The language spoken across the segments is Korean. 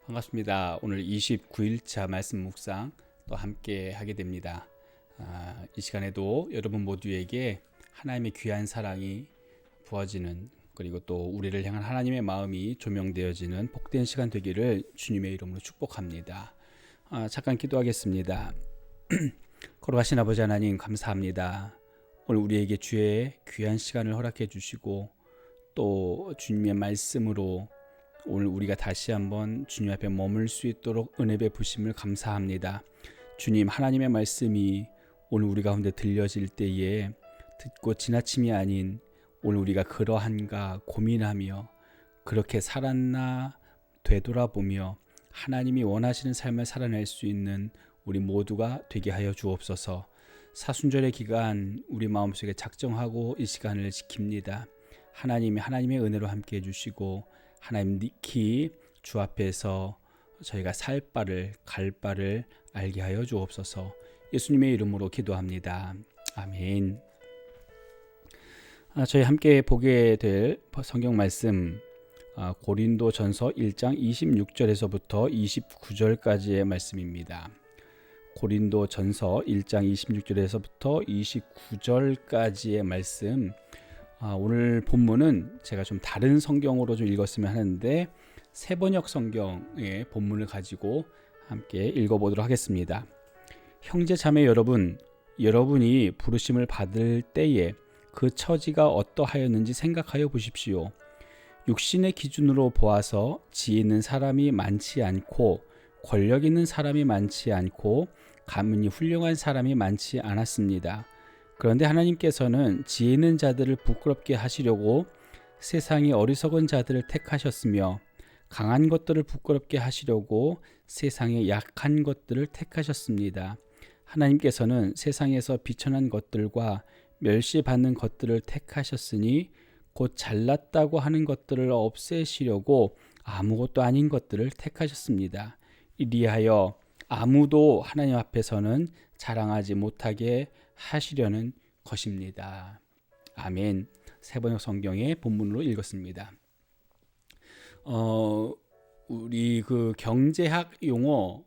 반갑습니다. 오늘 29일차 말씀 묵상 또 함께 하게 됩니다. 이 시간에도 여러분 모두에게 하나님의 귀한 사랑이 부어지는, 그리고 또 우리를 향한 하나님의 마음이 조명되어지는 복된 시간 되기를 주님의 이름으로 축복합니다. 잠깐 기도하겠습니다. 거룩하신 아버지 하나님, 감사합니다. 오늘 우리에게 주의 귀한 시간을 허락해 주시고 또 주님의 말씀으로 오늘 우리가 다시 한번 주님 앞에 머물 수 있도록 은혜 베푸심을 감사합니다. 주님, 하나님의 말씀이 오늘 우리 가운데 들려질 때에 듣고 지나침이 아닌 오늘 우리가 그러한가 고민하며 그렇게 살았나 되돌아보며 하나님이 원하시는 삶을 살아낼 수 있는 우리 모두가 되게 하여 주옵소서. 사순절의 기간 우리 마음속에 작정하고 이 시간을 지킵니다. 하나님의 은혜로 함께 해주시고 하나님 닉히 주 앞에서 저희가 살 바를 갈 바를 알게 하여 주옵소서. 예수님의 이름으로 기도합니다. 아멘. 저희 함께 보게 될 성경 말씀 고린도전서 1장 26절에서부터 29절까지의 말씀입니다. 고린도전서 1장 26절에서부터 29절까지의 말씀. 오늘 본문은 제가 좀 다른 성경으로 좀 읽었으면 하는데 새번역 성경의 본문을 가지고 함께 읽어보도록 하겠습니다. 형제 자매 여러분, 여러분이 부르심을 받을 때에 그 처지가 어떠하였는지 생각하여 보십시오. 육신의 기준으로 보아서 지혜 있는 사람이 많지 않고 권력 있는 사람이 많지 않고 가문이 훌륭한 사람이 많지 않았습니다. 그런데 하나님께서는 지혜 있는 자들을 부끄럽게 하시려고 세상의 어리석은 자들을 택하셨으며 강한 것들을 부끄럽게 하시려고 세상의 약한 것들을 택하셨습니다. 하나님께서는 세상에서 비천한 것들과 멸시받는 것들을 택하셨으니 곧 잘났다고 하는 것들을 없애시려고 아무것도 아닌 것들을 택하셨습니다. 이리하여 아무도 하나님 앞에서는 자랑하지 못하게 하시려는 것입니다. 아멘. 새번역 성경의 본문으로 읽었습니다. 우리 그 경제학 용어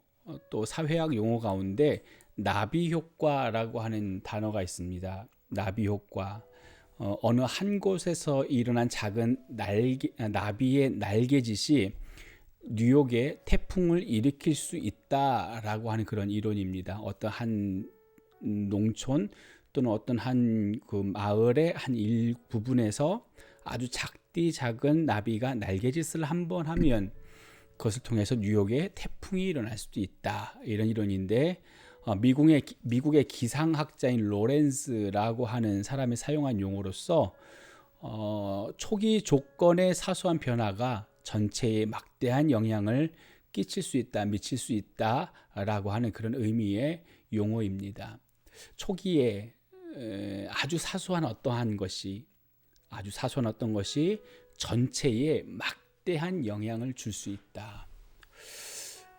또 사회학 용어 가운데 나비 효과라고 하는 단어가 있습니다. 나비 효과. 어느 한 곳에서 일어난 작은 나비의 날개짓이 뉴욕에 태풍을 일으킬 수 있다라고 하는 그런 이론입니다. 어떤 한 농촌 또는 어떤 한 그 마을의 한 일부분에서 아주 작은 나비가 날개짓을 한번 하면 그것을 통해서 뉴욕에 태풍이 일어날 수도 있다, 이런 이론인데 미국의 기상학자인 로렌스라고 하는 사람이 사용한 용어로서 초기 조건의 사소한 변화가 전체에 막대한 영향을 끼칠 수 있다, 미칠 수 있다라고 하는 그런 의미의 용어입니다. 초기에 아주 사소한 어떤 것이 전체에 막대한 영향을 줄 수 있다.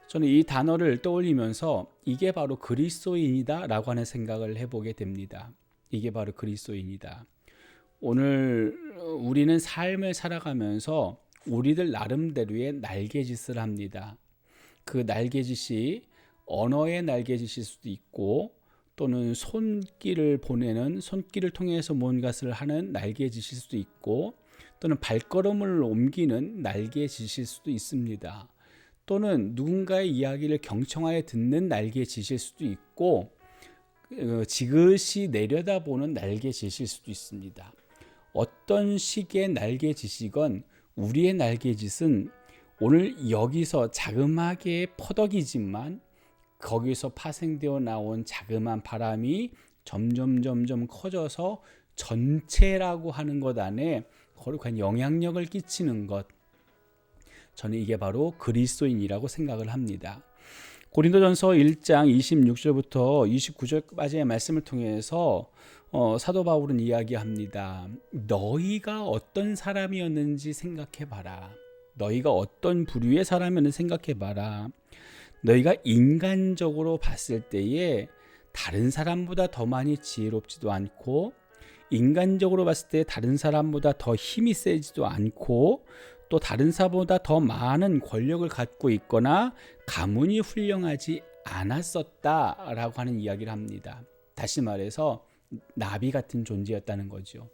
저는 이 단어를 떠올리면서 이게 바로 그리스도인이다 라고 하는 생각을 해보게 됩니다. 이게 바로 그리스도인이다. 오늘 우리는 삶을 살아가면서 우리들 나름대로의 날개짓을 합니다. 그 날개짓이 언어의 날개짓일 수도 있고 또는 손길을 통해서 뭔가를 하는 날개짓일 수도 있고 또는 발걸음을 옮기는 날개짓일 수도 있습니다. 또는 누군가의 이야기를 경청하여 듣는 날개짓일 수도 있고 지그시 내려다보는 날개짓일 수도 있습니다. 어떤 식의 날개짓이건 우리의 날개짓은 오늘 여기서 자그마하게 퍼덕이지만 거기서 파생되어 나온 자그마한 바람이 점점 커져서 전체라고 하는 것 안에 거룩한 영향력을 끼치는 것, 저는 이게 바로 그리스도인이라고 생각을 합니다. 고린도전서 1장 26절부터 29절까지의 말씀을 통해서 사도 바울은 이야기합니다. 너희가 어떤 사람이었는지 생각해봐라. 너희가 어떤 부류의 사람이었는지 생각해봐라. 너희가 인간적으로 봤을 때에 다른 사람보다 더 많이 지혜롭지도 않고 인간적으로 봤을 때 다른 사람보다 더 힘이 세지도 않고 또 다른 사람보다 더 많은 권력을 갖고 있거나 가문이 훌륭하지 않았었다라고 하는 이야기를 합니다. 다시 말해서 나비 같은 존재였다는 거죠.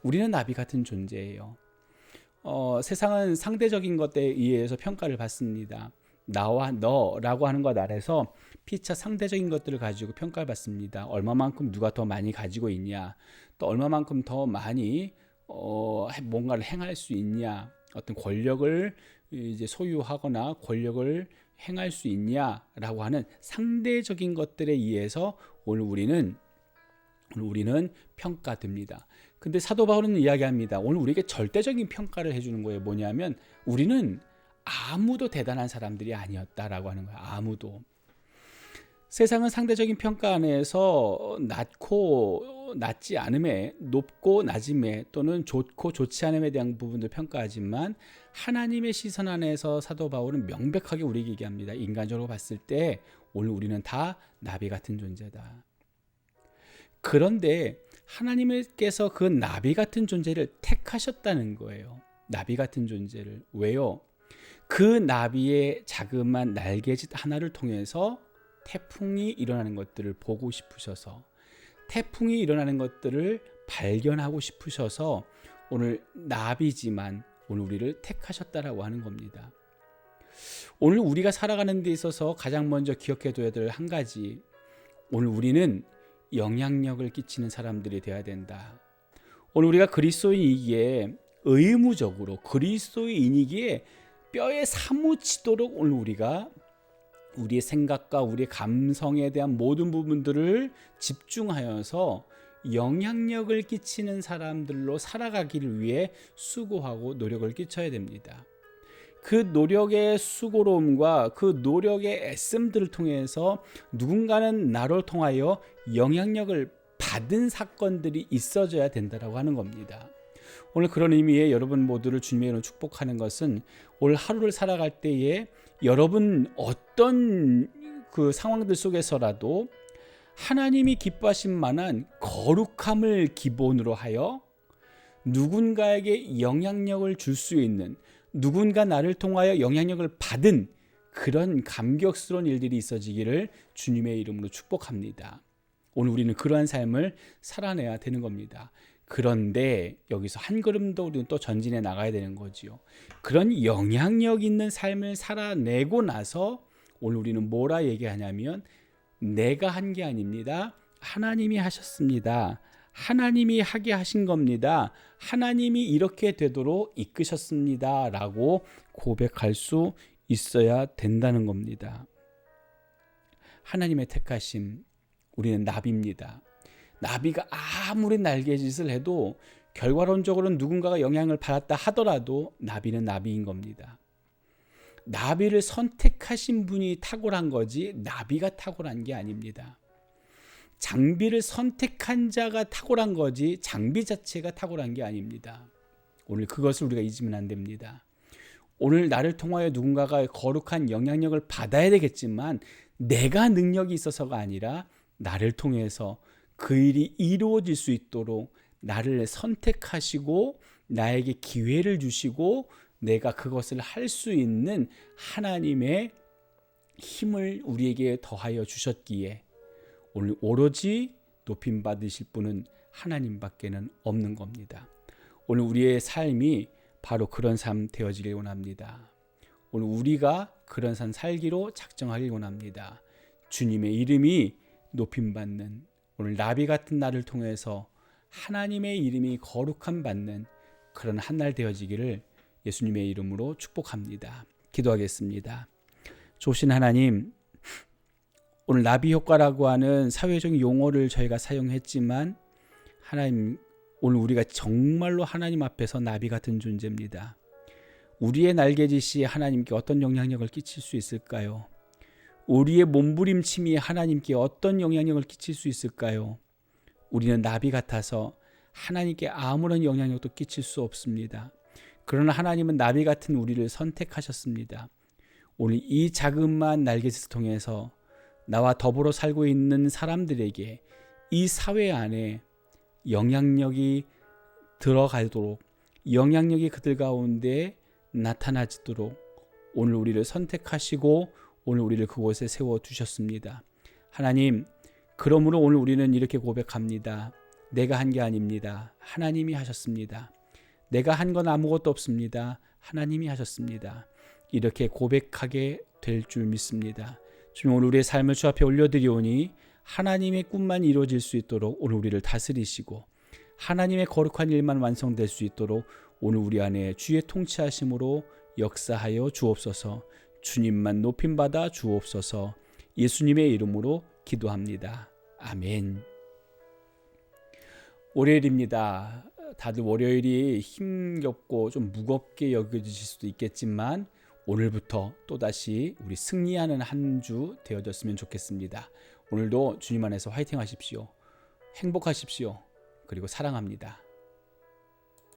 우리는 나비 같은 존재예요. 세상은 상대적인 것에 의해서 평가를 받습니다. 나와 너라고 하는 것 아래서 피차 상대적인 것들을 가지고 평가를 받습니다. 얼마만큼 누가 더 많이 가지고 있냐, 또 얼마만큼 더 많이 뭔가를 행할 수 있냐, 어떤 권력을 이제 소유하거나 권력을 행할 수 있냐라고 하는 상대적인 것들에 의해서 오늘 우리는 평가됩니다. 근데 사도 바울은 이야기합니다. 오늘 우리에게 절대적인 평가를 해주는 거예요. 뭐냐면 우리는 아무도 대단한 사람들이 아니었다라고 하는 거예요. 아무도. 세상은 상대적인 평가 안에서 낮고 낮지 않음에, 높고 낮음에, 또는 좋고 좋지 않음에 대한 부분들 평가하지만 하나님의 시선 안에서 사도 바울은 명백하게 우리에게 얘기합니다. 인간적으로 봤을 때 오늘 우리는 다 나비 같은 존재다. 그런데 하나님께서 그 나비 같은 존재를 택하셨다는 거예요. 나비 같은 존재를. 왜요? 그 나비의 자그마한 날개짓 하나를 통해서 태풍이 일어나는 것들을 보고 싶으셔서, 태풍이 일어나는 것들을 발견하고 싶으셔서 오늘 나비지만 오늘 우리를 택하셨다라고 하는 겁니다. 오늘 우리가 살아가는 데 있어서 가장 먼저 기억해둬야 될 한 가지, 오늘 우리는 영향력을 끼치는 사람들이 되어야 된다. 오늘 우리가 그리스도인이기에 의무적으로 그리스도인이기에 뼈에 사무치도록 오늘 우리가 우리의 생각과 우리의 감성에 대한 모든 부분들을 집중하여서 영향력을 끼치는 사람들로 살아가기를 위해 수고하고 노력을 끼쳐야 됩니다. 그 노력의 수고로움과 그 노력의 애씀들을 통해서 누군가는 나를 통하여 영향력을 받은 사건들이 있어져야 된다고 하는 겁니다. 오늘 그런 의미에 여러분 모두를 주님의 이름으로 축복하는 것은 오늘 하루를 살아갈 때에 여러분 어떤 그 상황들 속에서라도 하나님이 기뻐하실 만한 거룩함을 기본으로 하여 누군가에게 영향력을 줄 수 있는, 누군가 나를 통하여 영향력을 받은 그런 감격스러운 일들이 있어지기를 주님의 이름으로 축복합니다. 오늘 우리는 그러한 삶을 살아내야 되는 겁니다. 그런데 여기서 한 걸음 더 우리는 또 전진해 나가야 되는 거지요. 그런 영향력 있는 삶을 살아내고 나서 오늘 우리는 뭐라 얘기하냐면 내가 한 게 아닙니다. 하나님이 하셨습니다. 하나님이 하게 하신 겁니다. 하나님이 이렇게 되도록 이끄셨습니다. 라고 고백할 수 있어야 된다는 겁니다. 하나님의 택하심, 우리는 나비입니다. 나비가 아무리 날개짓을 해도 결과론적으로는 누군가가 영향을 받았다 하더라도 나비는 나비인 겁니다. 나비를 선택하신 분이 탁월한 거지 나비가 탁월한 게 아닙니다. 장비를 선택한 자가 탁월한 거지 장비 자체가 탁월한 게 아닙니다. 오늘 그것을 우리가 잊으면 안 됩니다. 오늘 나를 통하여 누군가가 거룩한 영향력을 받아야 되겠지만 내가 능력이 있어서가 아니라 나를 통해서 그 일이 이루어질 수 있도록 나를 선택하시고 나에게 기회를 주시고 내가 그것을 할 수 있는 하나님의 힘을 우리에게 더하여 주셨기에 오늘 오로지 높임 받으실 분은 하나님밖에는 없는 겁니다. 오늘 우리의 삶이 바로 그런 삶 되어지길 원합니다. 오늘 우리가 그런 삶 살기로 작정하길 원합니다. 주님의 이름이 높임 받는, 오늘 나비 같은 나를 통해서 하나님의 이름이 거룩함 받는 그런 한 날 되어지기를 예수님의 이름으로 축복합니다. 기도하겠습니다. 좋으신 하나님, 오늘 나비 효과라고 하는 사회적인 용어를 저희가 사용했지만 하나님, 오늘 우리가 정말로 하나님 앞에서 나비 같은 존재입니다. 우리의 날개짓이 하나님께 어떤 영향력을 끼칠 수 있을까요? 우리의 몸부림침이 하나님께 어떤 영향력을 끼칠 수 있을까요? 우리는 나비 같아서 하나님께 아무런 영향력도 끼칠 수 없습니다. 그러나 하나님은 나비 같은 우리를 선택하셨습니다. 오늘 이 자그마한 날개짓을 통해서 나와 더불어 살고 있는 사람들에게 이 사회 안에 영향력이 들어가도록, 영향력이 그들 가운데 나타나지도록 오늘 우리를 선택하시고 오늘 우리를 그곳에 세워두셨습니다. 하나님, 그러므로 오늘 우리는 이렇게 고백합니다. 내가 한 게 아닙니다. 하나님이 하셨습니다. 내가 한 건 아무것도 없습니다. 하나님이 하셨습니다. 이렇게 고백하게 될 줄 믿습니다. 주님, 오늘 우리의 삶을 주 앞에 올려드리오니 하나님의 꿈만 이루어질 수 있도록 오늘 우리를 다스리시고 하나님의 거룩한 일만 완성될 수 있도록 오늘 우리 안에 주의 통치하심으로 역사하여 주옵소서. 주님만 높임받아 주옵소서. 예수님의 이름으로 기도합니다. 아멘. 월요일입니다. 다들 월요일이 힘겹고 좀 무겁게 여겨질 수도 있겠지만 오늘부터 또다시 우리 승리하는 한 주 되어졌으면 좋겠습니다. 오늘도 주님 안에서 화이팅 하십시오. 행복하십시오. 그리고 사랑합니다.